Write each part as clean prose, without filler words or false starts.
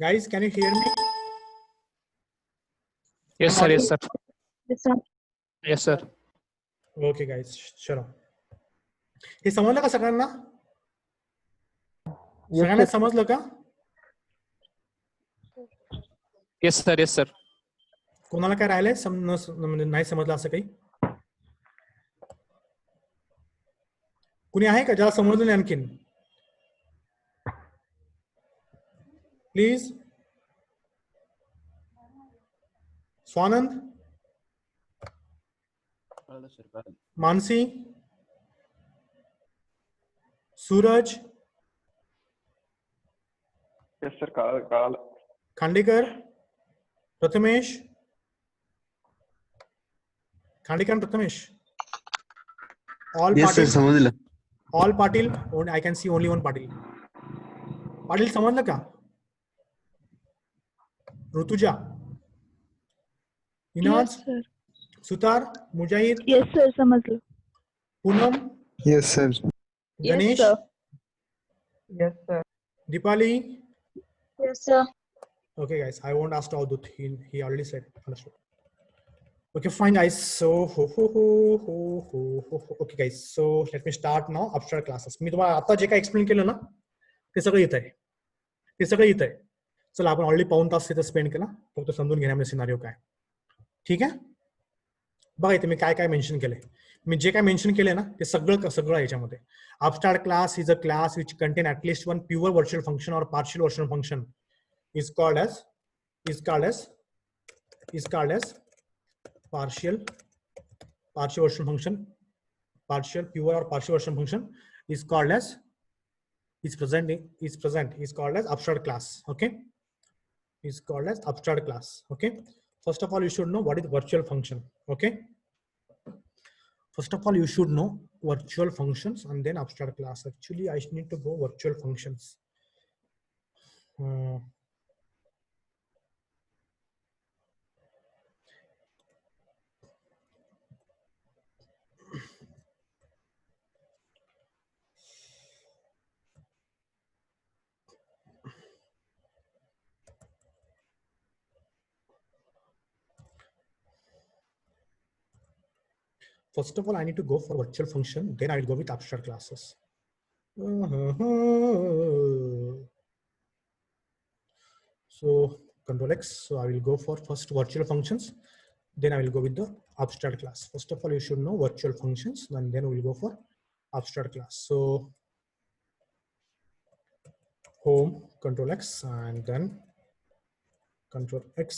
Guys, can you hear me? Yes, sir. Yes, sir. Yes, sir. Yes, sir. Okay, guys, चलो. हे समजलं का सगळ्यांना? सगळ्यांना समजलं का? Yes, sir. Yes, sir. कोणाला काय राहिलंय म्हणजे नाही समजलं असं काही? कुणी आहे का ज्याला समजलं नाही आणखीन? Please. Swanand, Mansi, Suraj, Yes, sir. Kaal. Khandekar, Prathamesh, Khandekar, Prathamesh. All Yes, sir. Patil. समजलं. All Patil. I can see only one Patil. Patil समजलं का? Rutuja, इनाज, Yes, sir. सुतार, मुजाहिद, Yes, sir. समजलं. Poonam, Yes, sir. Ganesh, Yes, sir. Yes, sir. Deepali. Yes, sir. Okay, guys, I won't ask Avdut. He already said. Understood. Okay, fine, guys. So, okay, guys. So let me start now. Abstract classes. मी तुम्हाला आता जे काय explain केलं ना, ते सगळं येत आहे. ते सगळं येत आहे. चला आपण ऑलरेडी पाऊण तास तिथं स्पेंड केला. फक्त समजून घेण्यामध्ये सिनारिओ काय. ठीक आहे? बघा इथे मी काय काय मेन्शन केलंय. मी जे काय मेन्शन केलंय ना, ते सगळं याच्यामध्ये. Abstract class is a class which contain at least one pure virtual function or partial virtual function. Is called as partial virtual function. Partial pure or partial virtual function is called as is called as abstract class. Okay, is called as abstract class. Okay, first of all you should know what is virtual function. Okay, first of all you should know virtual functions and then abstract class. Actually I need to go virtual functions. First of all, I need to go for virtual function, then I will go with abstract classes. So Control X, so I will go for first virtual functions, then I will go with the abstract class. First of all, you should know virtual functions, and then we will go for abstract class. So home, Control X, and then Control X.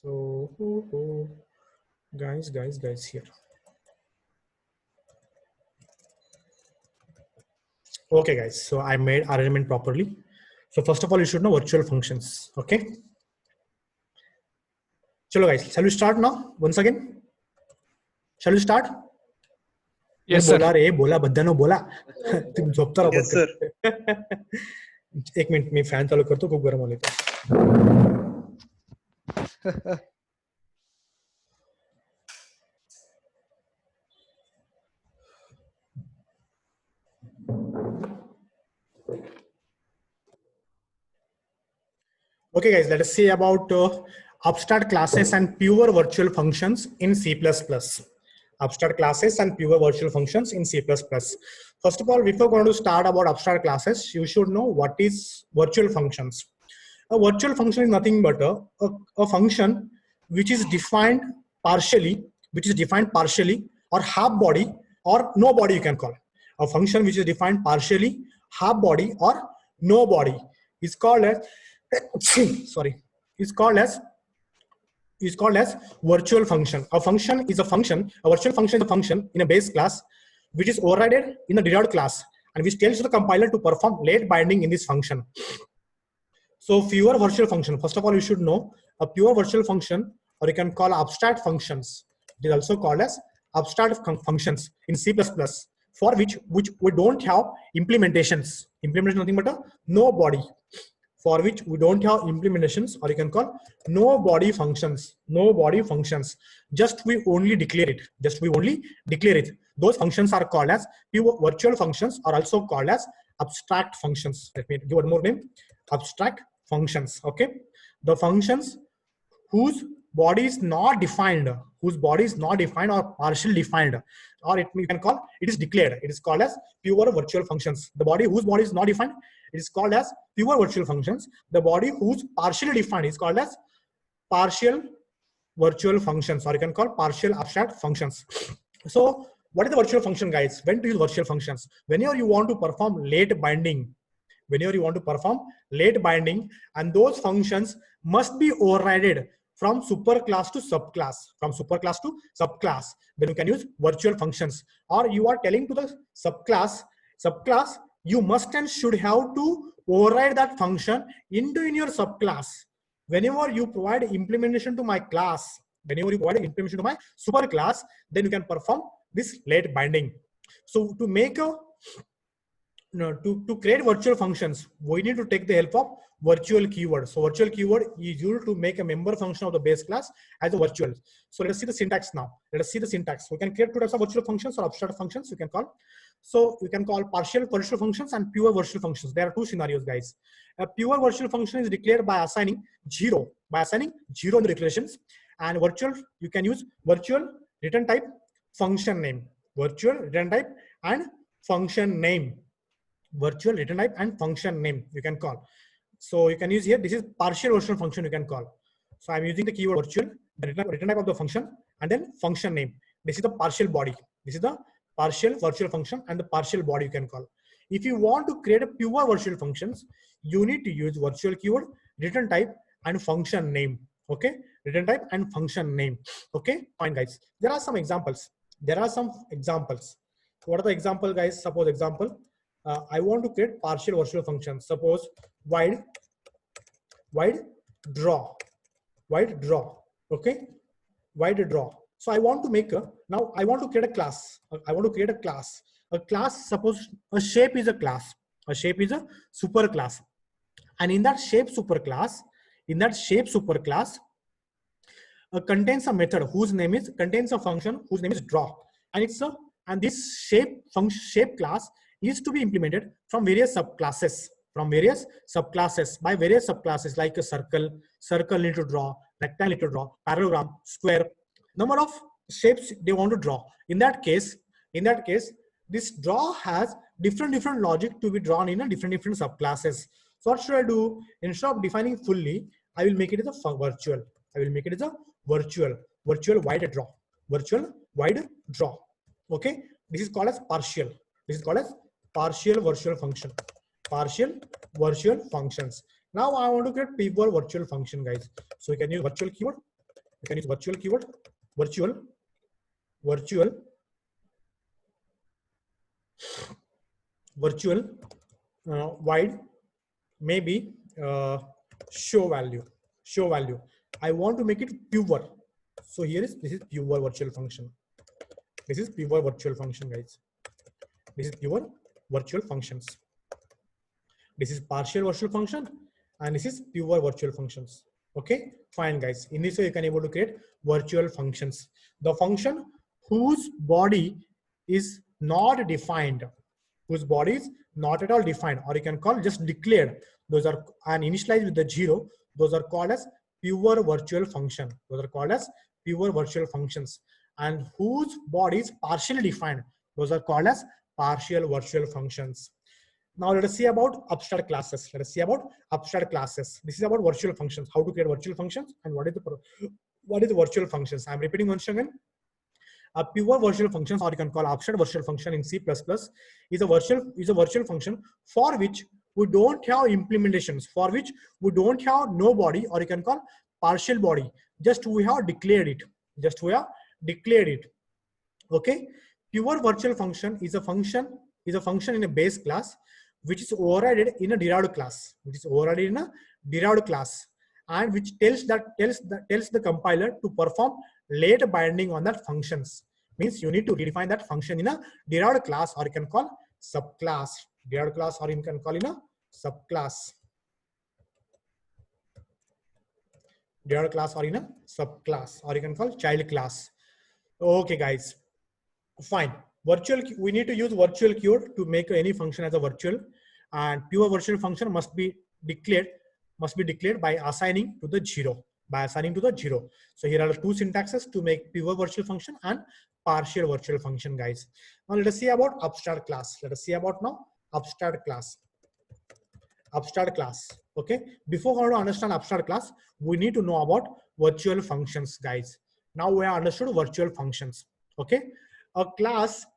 So guys here. Okay, guys, so I made arrangement properly. So first of all, you should know virtual functions. Okay, chalo guys, shall we start now once again? Shall we start? Yes, sir. बोला रे, बोला बद्दानो बोला. तुम झोपता रहो. Yes, sir. एक minute मी fan चालू करतो, खूप गरम होईल. Okay, guys, let us see about abstract classes and pure virtual functions in C++. Abstract classes and pure virtual functions in C++. First of all, before going to start about abstract classes, you should know what is virtual functions. A virtual function is nothing but a function which is defined partially, or half body or no body, you can call. A function which is defined partially, half body or no body is called as is called as virtual function. A function is a function. A virtual function is a function in a base class which is overridden in a derived class and which tells the compiler to perform late binding in this function. So pure virtual function. First of all, you should know a pure virtual function, or you can call abstract functions. It is also called as abstract functions in C++, for which we don't have implementations. Implementation nothing but a no body. For which we don't have implementations, or you can call no body functions. No body functions. Just we only declare it. Those functions are called as pure virtual functions, or also called as abstract functions. Let me give one more name, abstract functions. Okay, the functions whose body is not defined, or partially defined, or you can call it is declared. It is called as pure virtual functions. The body whose body is not defined, it is called as pure virtual functions. The body whose partially defined is called as partial virtual functions, or you can call partial abstract functions. So what is the virtual function, guys? When to use virtual functions? Whenever you want to perform late binding, and those functions must be overridden from superclass to subclass, then you can use virtual functions. Or you are telling to the subclass, you must and should have to override that function in your subclass. Whenever you provide implementation to my class, whenever you provide implementation to my superclass, then you can perform this late binding. So to make to create virtual functions, we need to take the help of virtual keyword. So virtual keyword is used to make a member function of the base class as a virtual. So let us see the syntax now. We can create two types of virtual functions or abstract functions, you can call. So you can call partial virtual functions and pure virtual functions. There are two scenarios, guys. A pure virtual function is declared by assigning 0 in the declarations. And virtual, you can use virtual return type function name, virtual return type and function name, you can call. So you can use here, this is partial virtual function you can call. So I'm using the keyword virtual, the return type of the function, and then function name. This is the partial body. This is the partial virtual function and the partial body you can call. If you want to create a pure virtual functions, you need to use virtual keyword, return type and function name. Okay, return type and function name. Okay, fine, guys. There are some examples. What are the example, guys? Suppose example, I want to create partial virtual functions. Suppose wide draw. Okay, wide draw. So I want to make now I want to create a class. A class, suppose a shape is a class. A shape is a super class. And in that shape superclass, contains a method contains a function whose name is draw. And this shape class is to be implemented from various subclasses, by various subclasses like a circle need to draw, rectangle need to draw, parallelogram, square, number of shapes they want to draw. In that case, this draw has different logic to be drawn in a different subclasses. So what should I do? Instead of defining fully, I will make it as a virtual. Virtual wide draw. Okay, this is called as partial. Virtual function. Partial virtual functions. Now I want to create pure virtual function, guys. So you can use virtual keyword. Virtual wide, maybe show value. I want to make it pure. So this is pure virtual function. Guys. This is pure virtual functions. This is partial virtual function and this is pure virtual functions. Okay, fine, guys. In this way you can able to create virtual functions. The function whose body is not defined, whose body is not at all defined, or you can call just declared, those are and initialized with the 0, those are called as pure virtual function. And whose body is partially defined, those are called as partial virtual functions. Now let us see about abstract classes. This is about virtual functions, how to create virtual functions and what is the virtual functions. I'm repeating once again. A pure virtual functions, or you can call abstract virtual function in C++, is a virtual function for which we don't have implementations, for which we don't have no body, or you can call partial body. Just we have declared it. Okay. Pure virtual function is a function in a base class which is overridden in a derived class. And which tells the compiler to perform late binding on that functions. Means you need to redefine that function in a derived class, or you can call subclass. Or you can call in a subclass. Derived class or in a subclass, or you can call child class. Okay, guys. Fine. We need to use virtual keyword to make any function as a virtual. and pure virtual function must be declared by assigning to the 0, So here are the two syntaxes to make pure virtual function and partial virtual function, guys. Now let us see about abstract class. Abstract class. Okay, before we understand abstract class, we need to know about virtual functions, guys. Now we have understood virtual functions. Okay, a class.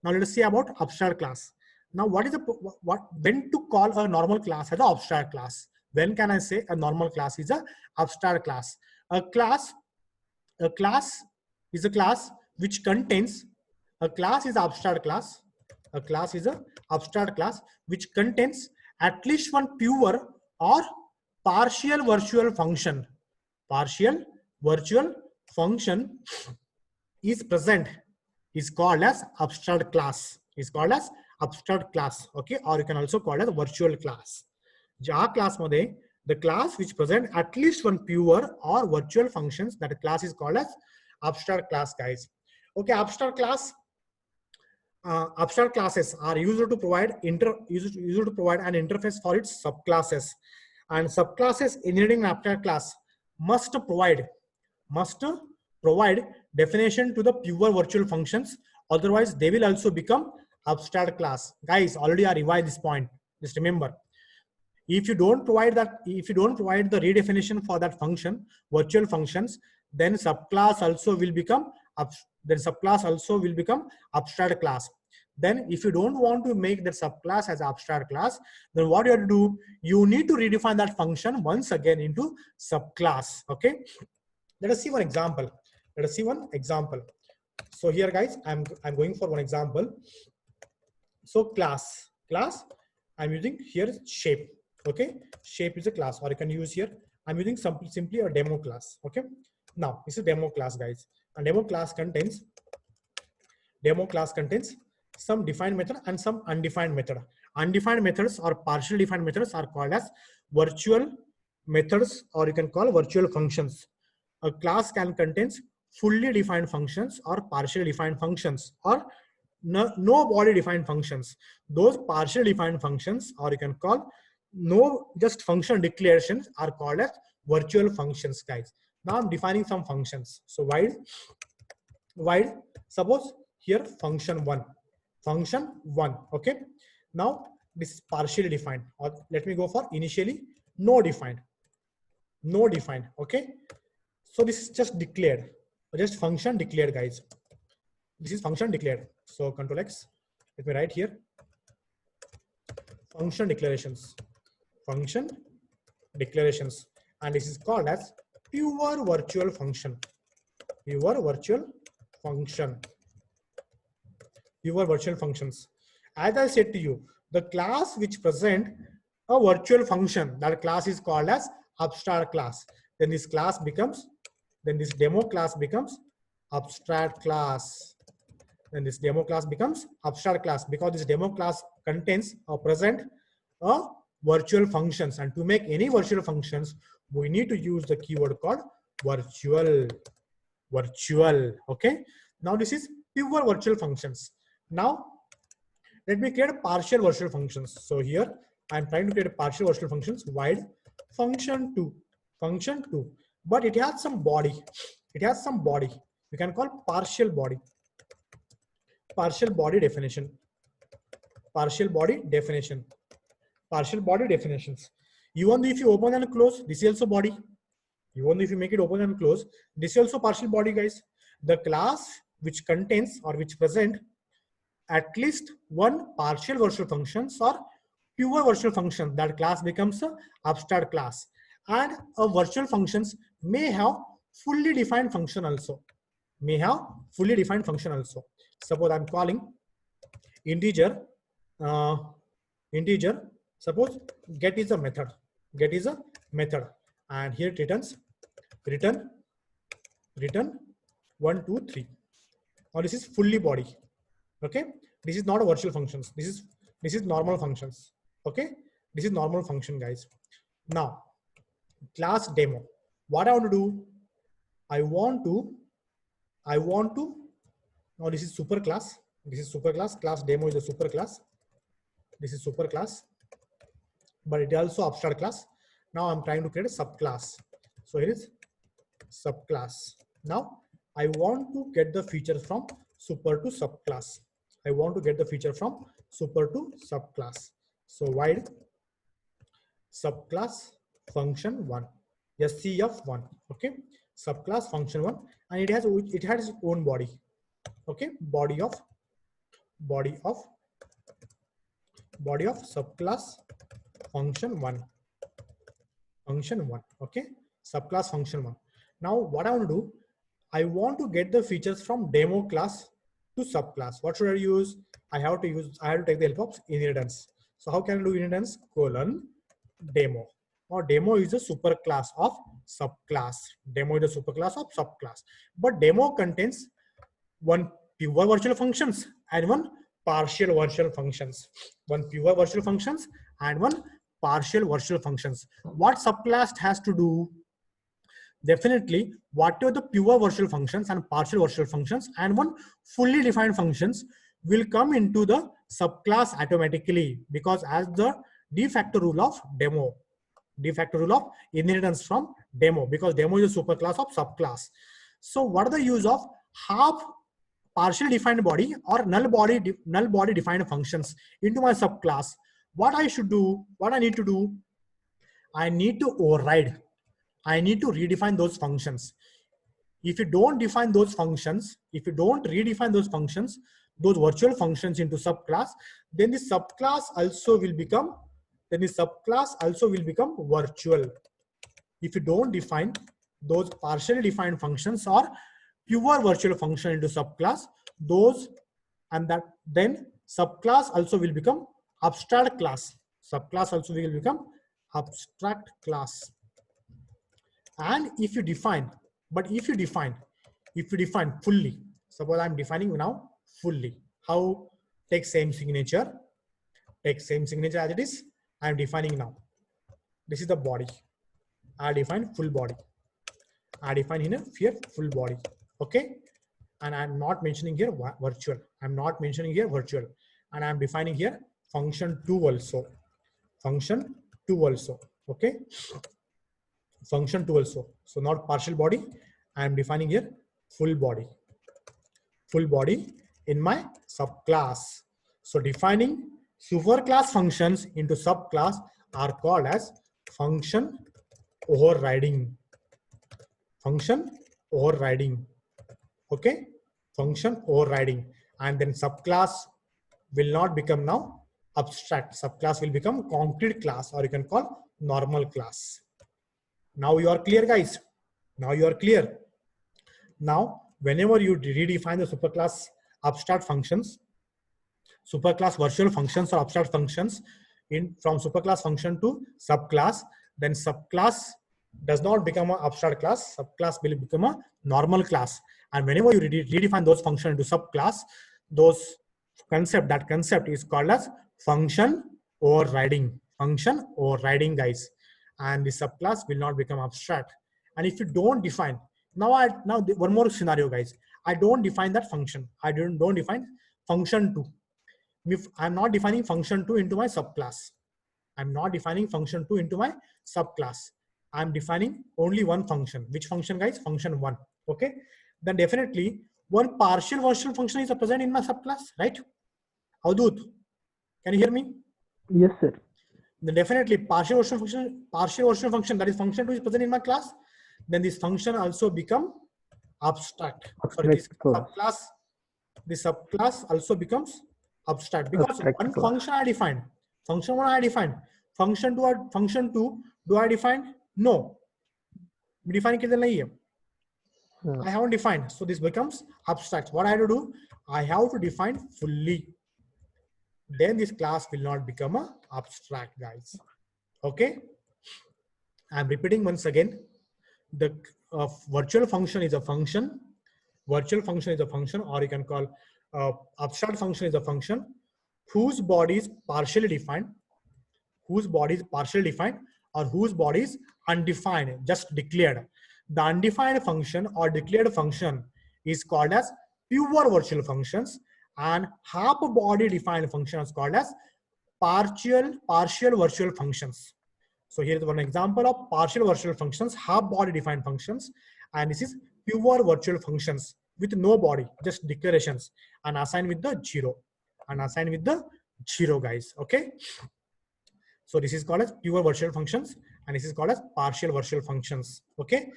Now let us see about abstract class. Now when to call a normal class as an abstract class? When can I say a normal class is a abstract class? A class is a class which contains, a class is abstract class. A class is a abstract class which contains at least one pure or partial virtual function. Partial virtual function is present, is called as abstract class. Okay, or you can also call it a virtual class. Ja class made, the class which present at least one pure or virtual functions, that class is called as abstract class, guys. Okay, abstract classes are used to provide an interface for its subclasses, and subclasses inherent in abstract class must provide definition to the pure virtual functions, otherwise they will also become abstract class. Guys, already I revised this point. Just remember, if you don't provide the redefinition for that function, virtual functions, then subclass also will become abstract class. Then if you don't want to make that subclass as abstract class, then what you have to do, you need to redefine that function once again into subclass. Okay, let us see one example. So here, guys, I'm going for one example. So class, I'm using here shape. Okay, shape is a class, or you can use here, I'm using simply a demo class. Okay, now this is demo class, guys, and demo class contains some defined method and some undefined method. Undefined methods or partially defined methods are called as virtual methods, or you can call virtual functions. A class can contain fully defined functions or partially defined functions, or no body defined functions. Those partially defined functions, or you can call no just function declarations, are called as virtual functions, guys. Now I'm defining some functions. So wide, suppose here function one. Okay, now this is partially defined, or let me go for initially no defined. Okay, so this is just declared, just function declared, guys. This is function declared. So Control X, let me write here function declarations, and this is called as pure virtual function. Pure virtual functions. As I said to you, the class which present a virtual function, that class is called as abstract class. Then this demo class becomes abstract class. Because this demo class contains or present a virtual functions, and to make any virtual functions, we need to use the keyword called virtual. Okay, now this is pure virtual functions. Now let me create a partial virtual functions. So here I'm trying to create a partial virtual functions. Wide function 2, but it has some body. We can call partial body definitions. Even if you open and close, this is also body. Even if you make it open and close, this is also partial body, guys. The class which contains or which present at least one partial virtual functions or pure virtual function, that class becomes a abstract class. And a virtual functions may have fully defined function also. Suppose I'm calling integer. Suppose get is a method. And here it return 1, 2, 3. Now this is fully body. Okay, this is not a virtual functions. This is normal functions. Okay, this is normal function, guys. Now class demo. What I want to do? I want to. Now this is super class. Class demo is a super class. This is super class. but it is also abstract class. Now I'm trying to create a subclass. So here is subclass. Now I want to get the features from super to subclass. I want to get the feature from super to subclass. So void subclass function one, SCF1. Okay, subclass function one, and it has its own body. Okay, body of subclass function one. Okay, subclass function one. Now what I want to do, I want to get the features from demo class to subclass. What should I use? I have to take the help of inheritance. So how can I do inheritance? Colon demo. Now demo is a superclass of subclass. Demo is a superclass of subclass. But demo contains one pure virtual functions and one partial virtual functions. One pure virtual functions and one partial virtual functions. What subclass has to do? Definitely, whatever the pure virtual functions and partial virtual functions and one fully defined functions will come into the subclass automatically, because as the de facto rule of demo, de facto rule of inheritance from demo, because demo is a superclass of subclass. So what are the use of half partially defined body or null body defined functions into my subclass? What I should do, what I need to do, I need to override. I need to redefine those functions. If you don't define those functions, if you don't redefine those functions, those virtual functions into subclass, then the subclass also will become, virtual. If you don't define those partially defined functions or pure virtual function into subclass, then subclass also will become abstract class. Subclass also will become abstract class. And if you define fully, suppose I'm defining now fully. How? Take same signature as it is. I'm defining now. This is the body. I define full body. I define here full body. Okay, and I'm not mentioning here virtual. I'm not mentioning here virtual, and I'm defining here function 2 also. Function 2 also. Okay. Function 2 also. So not partial body. I am defining here full body. Full body in my subclass. So defining superclass functions into subclass are called as function overriding. Function overriding. Okay. Function overriding. And then subclass will not become now abstract. Subclass will become concrete class, or you can call normal class. Now you are clear, guys. Now you are clear. Now, whenever you redefine the superclass abstract functions, superclass virtual functions or abstract functions from superclass function to subclass, then subclass does not become an abstract class. Subclass will become a normal class. And whenever you redefine those functions into subclass, that concept is called as function overriding. Function overriding, guys. And the subclass will not become abstract. And if you don't define, now one more scenario, guys. I don't define that function. I don't define function 2. If I'm not defining function 2 into my subclass. I'm not defining function 2 into my subclass. I'm defining only one function. Which function, guys? Function 1. Okay. Then definitely one partial virtual function is present in my subclass, right? Avadut, can you hear me? Yes, sir. Then definitely partial virtual function, that is function 2 is present in my class. Then this function also become abstract. Sorry, this subclass also becomes abstract, because one function I defined. Function 1 I defined. Function 2 do I define? No. I haven't defined. So this becomes abstract. What I have to do? I have to define fully. Then this class will not become a abstract, guys. Okay. I'm repeating once again. The virtual function is a function. Virtual function is a function, or you can call abstract function is a function whose body is partially defined, or whose body is undefined, just declared. The undefined function or declared function is called as pure virtual functions, and half a body defined function is called as partial virtual functions. So here is one example of partial virtual functions, half body defined functions, and this is pure virtual functions with no body, just declarations, and assigned with the 0, guys. Okay. So this is called as pure virtual functions, and this is called as partial virtual functions. Okay.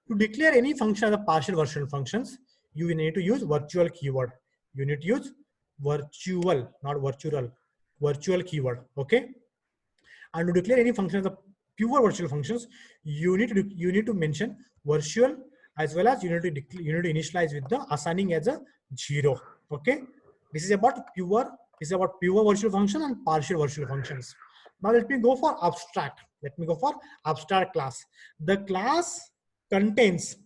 To declare any function as a partial virtual functions, you need to use virtual keyword. You need to use virtual, not virtual, virtual keyword. Okay. And to declare any function as a pure virtual functions, you need to mention virtual, as well as you need to initialize with the assigning as a 0. Okay. This is about pure virtual function and partial virtual functions. Now let me go for abstract. Class. The class contains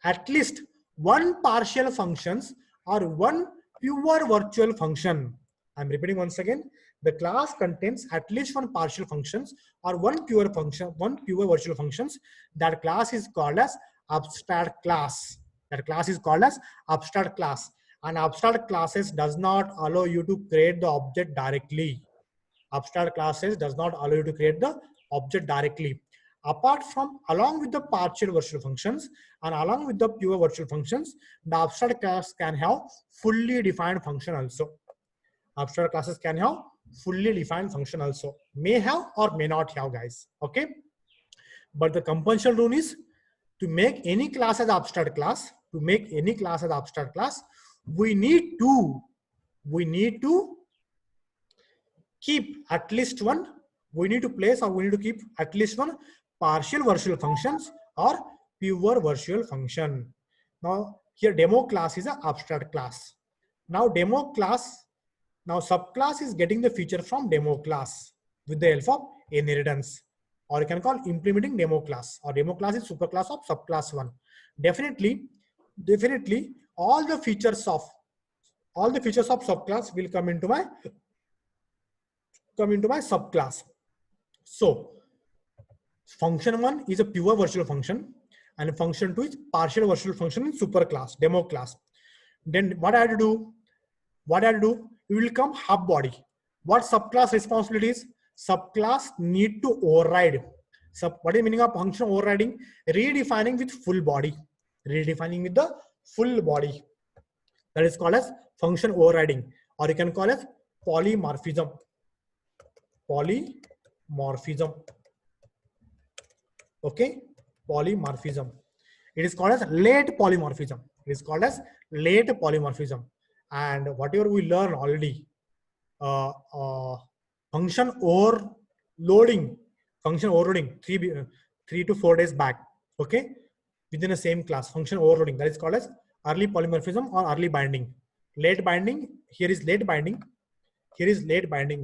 at least one partial functions or one pure virtual function. I'm repeating once again. The class contains at least one partial functions or one pure virtual functions. That class is called as abstract class. And abstract classes does not allow you to create the object directly. Along with the partial virtual functions and along with the pure virtual functions, the abstract class can have fully defined function also. Abstract classes can have fully defined function also. May have or may not have, guys. Okay. But the compulsion rule is to make any class as abstract class. We need to keep at least one. We need to keep at least one partial virtual functions or pure virtual function. Now here demo class is an abstract class. Now subclass is getting the feature from demo class with the help of inheritance, or you can call implementing demo class, or demo class is superclass of subclass 1. Definitely all the features of subclass will come into my subclass. So function 1 is a pure virtual function and function 2 is partial virtual function in superclass, demo class. Then what I have to do? We will come half body. What subclass responsibilities? Subclass need to override. What is the meaning of function overriding? Redefining with full body. That is called as function overriding, or you can call it polymorphism. Okay, polymorphism. It is called as late polymorphism. And whatever we learn already, function overloading 3 to 4 days back. Okay, within the same class, function overloading, that is called as early polymorphism or early binding. Late binding, here is late binding,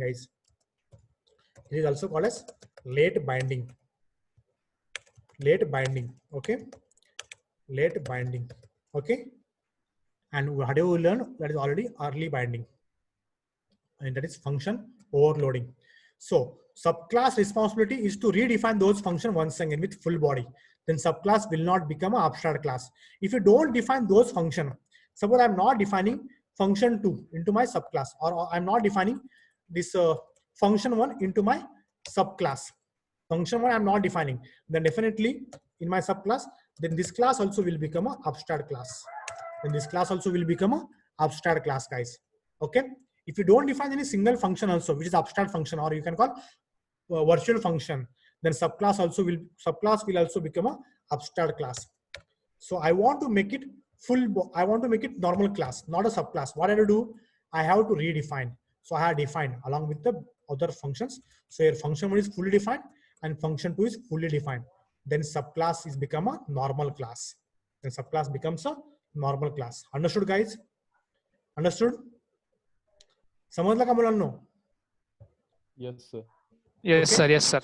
guys. It is also called as late binding. Okay, late binding. Okay, and what do we learn? That is already early binding, and that is function overloading. So subclass responsibility is to redefine those functions once again with full body. Then subclass will not become an abstract class. If you don't define those functions, suppose I'm not defining function 2 into my subclass, or I'm not defining this function 1 into my subclass. Function 1 I'm not defining, then definitely in my subclass, then this class also will become an abstract class. Guys. Okay. If you don't define any single function also, which is abstract function, or you can call virtual function, then subclass will also become an abstract class. So I want to make it normal class, not a subclass. What I have to do? I have to redefine. So I have defined along with the other functions. So your function 1 is fully defined and function 2 is fully defined. Then subclass is become a normal class. Understood, guys? Understood? समझला का मुलांनो? Yes, sir. Yes, sir.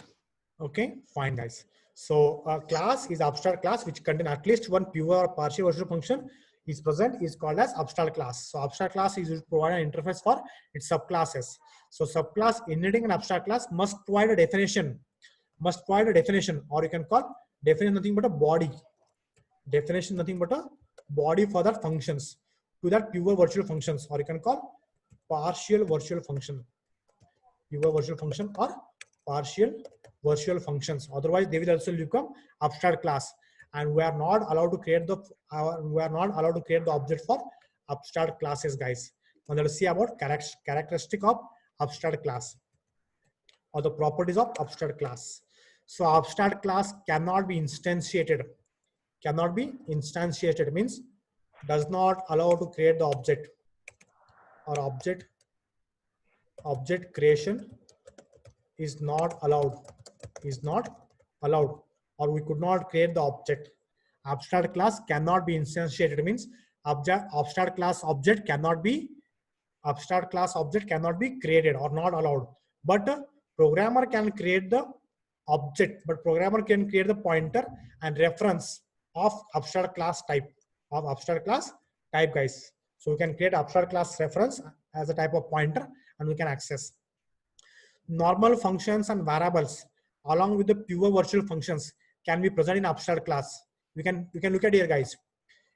Okay, fine, guys. So a class is abstract class which contain at least one pure or partial virtual function is present, is called as abstract class. So abstract class is provide an interface for its subclasses. So subclass inheriting an abstract class must provide a definition, or you can call definition nothing but a body. For that functions, to that pure virtual functions, or you can call partial virtual function, pure virtual function or partial virtual functions. Otherwise, they will also become abstract class, and we are not allowed to create the object for abstract classes, guys. Now let us see about characteristic of abstract class or the properties of abstract class. So abstract class cannot be instantiated. Cannot be instantiated means does not allow to create the object, or object creation is not allowed, or we could not create the object. Abstract class cannot be instantiated means abstract class object cannot be created or not allowed. But programmer can create the object, but programmer can create the pointer and reference of abstract class type, guys. So we can create abstract class reference as a type of pointer, and we can access normal functions and variables along with the pure virtual functions can be present in abstract class. We can look at here, guys.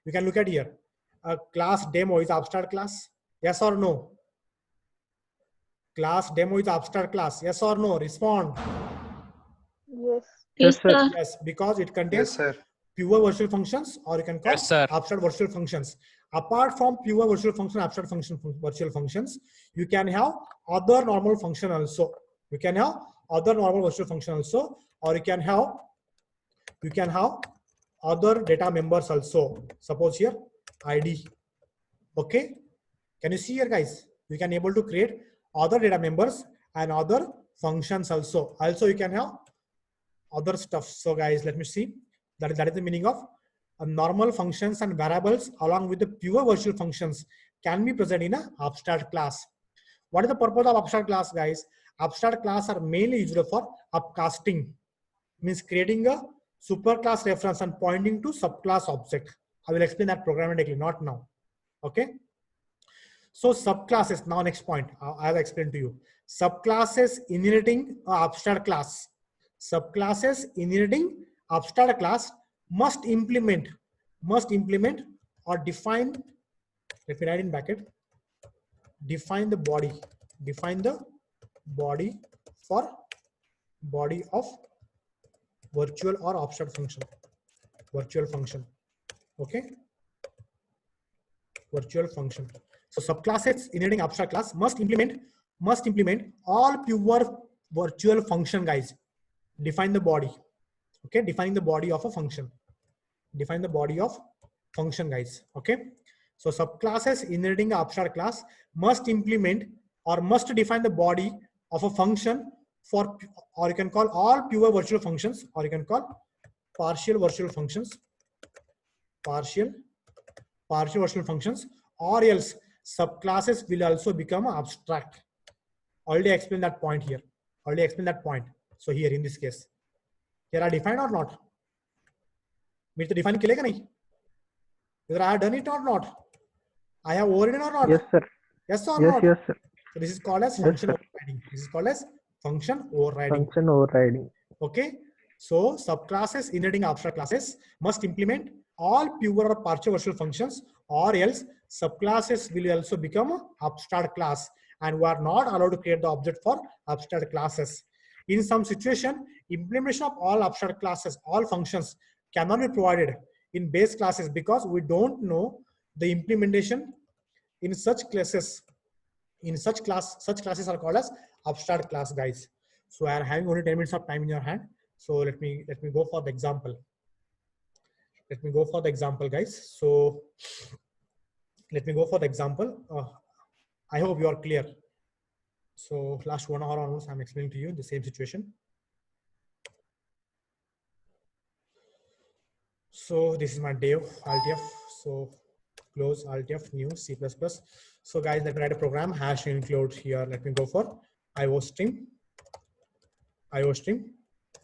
We can look at here. A class demo is abstract class. Yes or no? Class demo is abstract class. Yes or no? Respond. Yes. Yes, sir. sir. Yes, because it contains Yes, sir. pure virtual functions, or you can call Yes, sir. abstract virtual functions. Apart from pure virtual function, abstract function, virtual functions, you can have other normal function also. You can have other normal virtual function also, or you can have other data members also. Suppose here ID. Okay, can you see here, guys? You can able to create other data members and other functions also. Also, you can have other stuff. So, guys, let me see. That is the meaning of normal functions and variables along with the pure virtual functions can be present in an abstract class. What is the purpose of abstract class, guys? Abstract class are mainly used for upcasting, means creating a superclass reference and pointing to subclass object. I will explain that programmatically, not now. Okay. So subclasses, now next point, I have explained to you. Subclasses inheriting abstract class. Subclasses inheriting abstract class must implement or define, let me write in bracket, define the body for body of virtual or abstract function, okay, virtual function. So subclasses inheriting abstract class must implement all pure virtual function, guys. Define the body, okay, defining the body of a function, define the body of function, guys. Okay, so subclasses inheriting abstract class must implement or must define the body of a function for, or you can call all pure virtual functions, or you can call partial virtual functions, partial virtual functions, or else subclasses will also become abstract. Already explained that point here. So here in this case, here are defined or not? Me to define kile ka nahi? Whether I have done it or not? I have overridden or not? Yes, sir. Yes or Yes, not? yes, sir. So this is called as Yes, function sir. overriding. This is called as function overriding. Function overriding. Okay. So subclasses inheriting abstract classes must implement all pure or partial virtual functions, or else subclasses will also become an abstract class, and we are not allowed to create the object for abstract classes. In some situation, implementation of all abstract classes, all functions cannot be provided in base classes because we don't know the implementation in such classes. Such classes are called as abstract class, guys. So I am having only 10 minutes of time in your hand. So let me go for the example. Guys. So let me go for the example. I hope you are clear. So last 1 hour onwards, I'm explaining to you the same situation. So this is my dev, Alt-F. So close Alt-F, new C++. So guys, let me write a program, hash include here. Let me go for IOStream.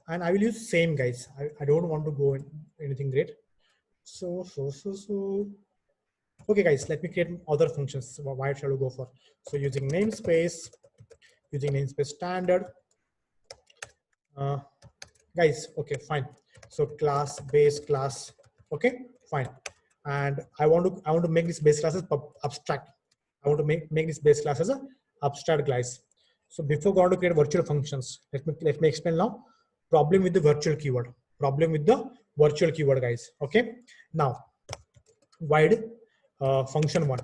And I will use same, guys. I don't want to go in anything great. So. Okay, guys, let me create other functions. Why shall we go for? So using namespace standard. Guys, okay, fine. So class, base class, okay, fine. And I want to make this base classes abstract. I want to make this base class as a abstract guys. So before going to create virtual functions, let me explain now. Problem with the virtual keyword. Problem with the virtual keyword, guys. Okay. Now, void function one.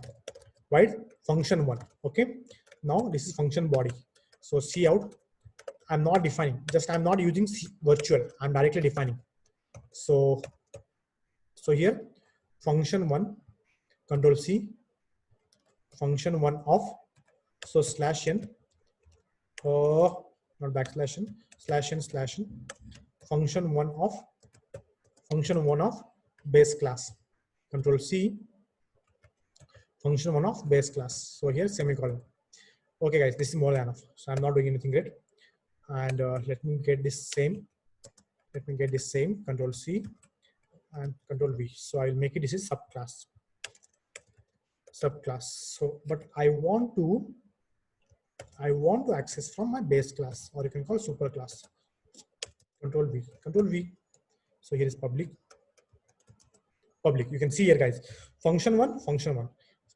Void function one. Okay. Now this is function body. So see out. I'm not defining. Just I'm not using virtual. I'm directly defining. So here function one. Control C. Function one of. So slash n. Not backslash n. Slash n. Function one of base class. Control C. Function one of base class. So here semicolon. Okay, guys, this is more than enough. So I'm not doing anything great. And let me get this same. Let me get this same. Control C and Control V. So I will make it. This is subclass. So, but I want to access from my base class, or you can call super class. Control V. So here is public. You can see here, guys, function one,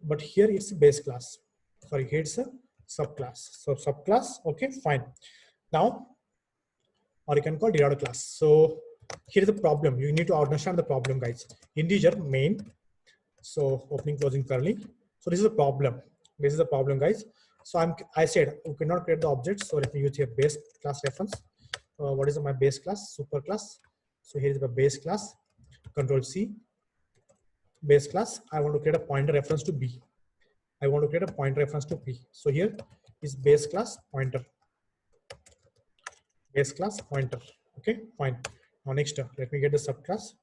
but here it's a base class. Sorry, here it's a subclass. So subclass, okay, fine. Now, or you can call derived class. So here is the problem. You need to understand the problem, guys. Integer main. So opening, closing curly. So this is a problem. This is the problem, guys. So I said we cannot create the object. So let me use here base class reference. What is my base class? Super class. So here is the base class. Control C. Base class. I want to create a pointer reference to B. So here is base class pointer. Okay, fine. Now next, let me get the subclass.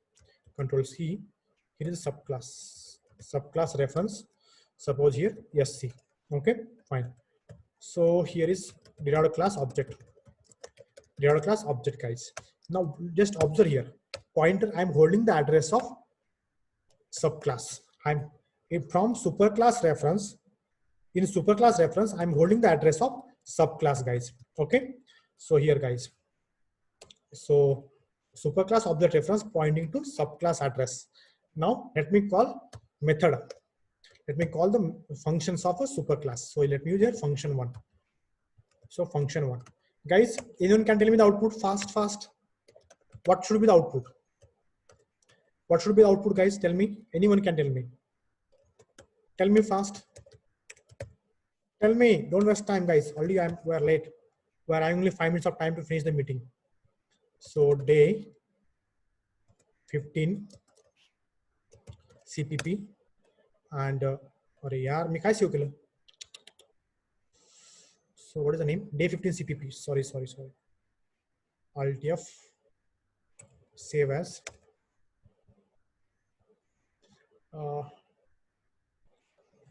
Control C. Here is the subclass reference. Suppose here SC. Okay, fine. So here is derived class object. Guys. Now just observe here. Pointer. I'm holding the address of subclass. From superclass reference. In superclass reference, I'm holding the address of subclass, guys. Okay. So here, guys. So superclass object reference pointing to subclass address. Now let me call method. Let me call the functions of a superclass. So let me use here function one. So function one. Guys, anyone can tell me the output fast. What should be the output? Guys? Tell me. Anyone can tell me. Tell me fast. Tell me. Don't waste time, guys. Already we are late. We are having only 5 minutes of time to finish the meeting. So day 15 CPP and so what is the name? Day 15 CPP. Sorry. Alt F, save as.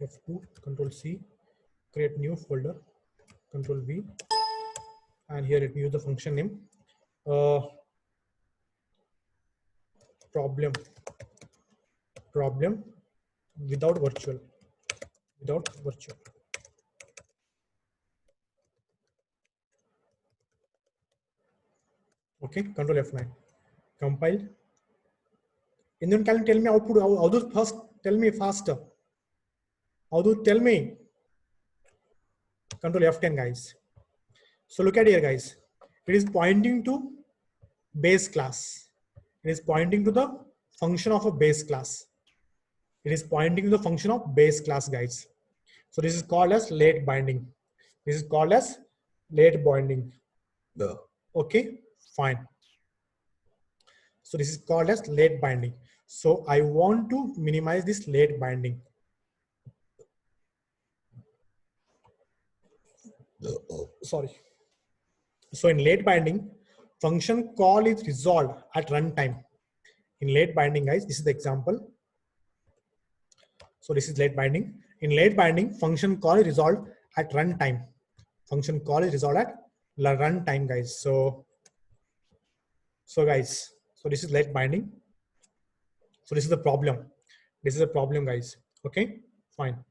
F2, Control C, create new folder, Control V, and here let me use the function name. Problem without virtual. Okay, Control F9. Compile. Indian can tell me output. Avadut first tell me faster. Avadut tell me. Control F10, guys. So look at here, guys. It is pointing to base class. It is pointing to the function of a base class. Guys. So this is called as late binding. Okay, fine. So this is called as late binding. So I want to minimize this late binding. Sorry. So in late binding, function call is resolved at runtime. In late binding, guys, this is the example. So this is late binding. In late binding, function call is resolved at runtime. Guys. So guys, so this is late binding. So this is the problem. Guys. Okay, fine.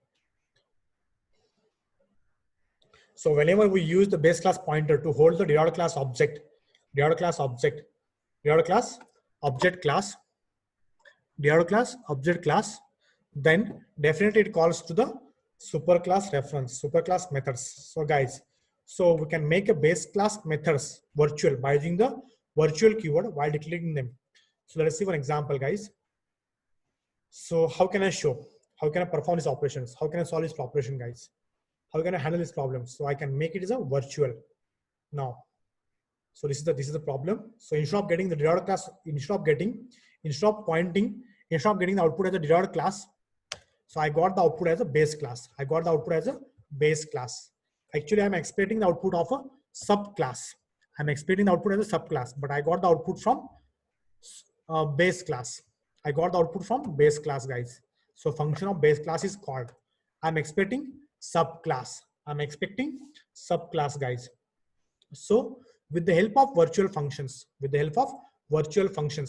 So whenever we use the base class pointer to hold the derived class object class, then definitely it calls to the superclass reference, superclass methods. So guys, so we can make a base class methods virtual by using the virtual keyword while declaring them. So let us see one example, guys. So how can I show? How can I perform these operations? How can I solve this operation, guys? How can I handle this problem? So I can make it as a virtual now. So this is the problem. So instead of getting the derived class, instead of getting the output as a derived class, so I got the output as a base class. I got the output as a base class. Actually, I'm expecting the output of a subclass. I'm expecting the output as a subclass, but I got the output from base class. I got the output from base class, guys. So function of base class is called. I'm expecting subclass. I'm expecting subclass, guys. So with the help of virtual functions,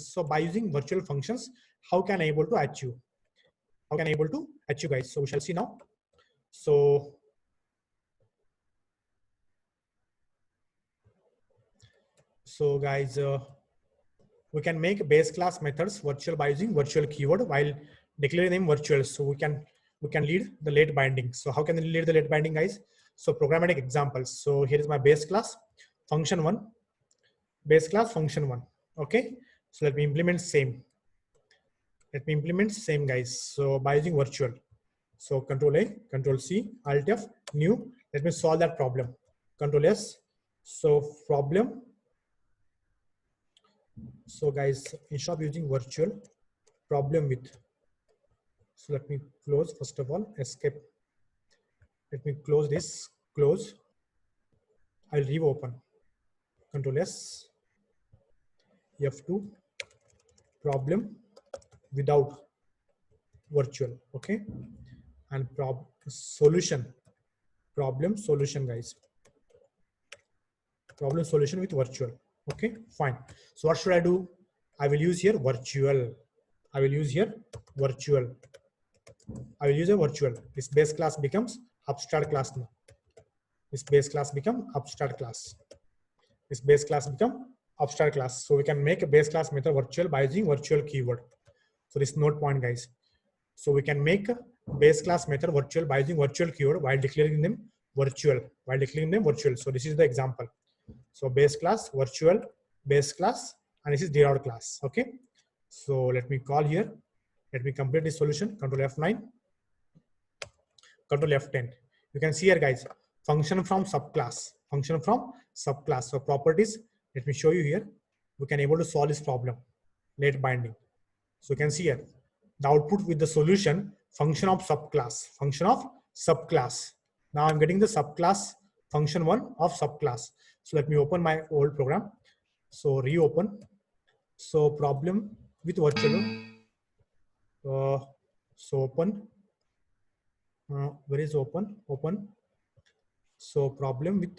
so by using virtual functions, how can I able to achieve? How can I able to achieve, guys? So we shall see now. So guys, we can make base class methods virtual by using virtual keyword while declaring them virtual. So we can lead the late binding. So how can we lead the late binding, guys? So programmatic examples. So here is my base class function 1, base class function 1. Okay. So let me implement same. Guys. So by using virtual. So Control A, Control C, Alt F, new. Let me solve that problem. Control S. So problem. So guys, instead of using virtual, problem with. So let me close first of all, escape. Let me close this, close. I'll reopen. Control S, F2, problem without virtual, okay? And solution, problem solution, guys. Problem solution with virtual, okay? Fine. So what should I do? I will use here virtual. I will use a virtual. This base class becomes abstract class now. This base class become abstract class. So we can make a base class method virtual by using virtual keyword. So this note point, guys. So we can make a base class method virtual by using virtual keyword while declaring them virtual. So this is the example. So base class, virtual, base class, and this is derived class. Okay. So let me call here. Let me complete this solution. Control F9. Control F10. You can see here, guys, function from subclass. So properties, let me show you here. We can able to solve this problem, late binding. So you can see here, the output with the solution, function of subclass. Now I'm getting the subclass, function 1 of subclass. So let me open my old program. So reopen. So problem with virtual. So open. Where is open? So problem with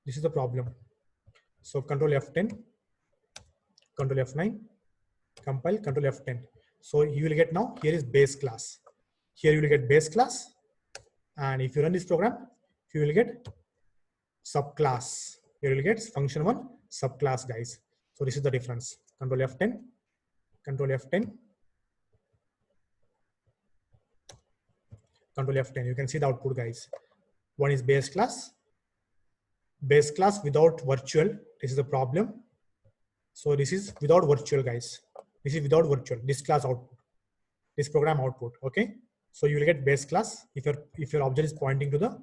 this is the problem. So Control F10, Control F9, compile, Control F10. So you will get now, here is base class. Here you will get base class. And if you run this program, you will get subclass. Here you will get function 1 subclass, guys. So this is the difference. Control F10, Control F10. Control F10. You can see the output, guys. One is base class without virtual. This is the problem. So this is without virtual, guys. This class output, this program output. Okay. So you will get base class if your object is pointing to the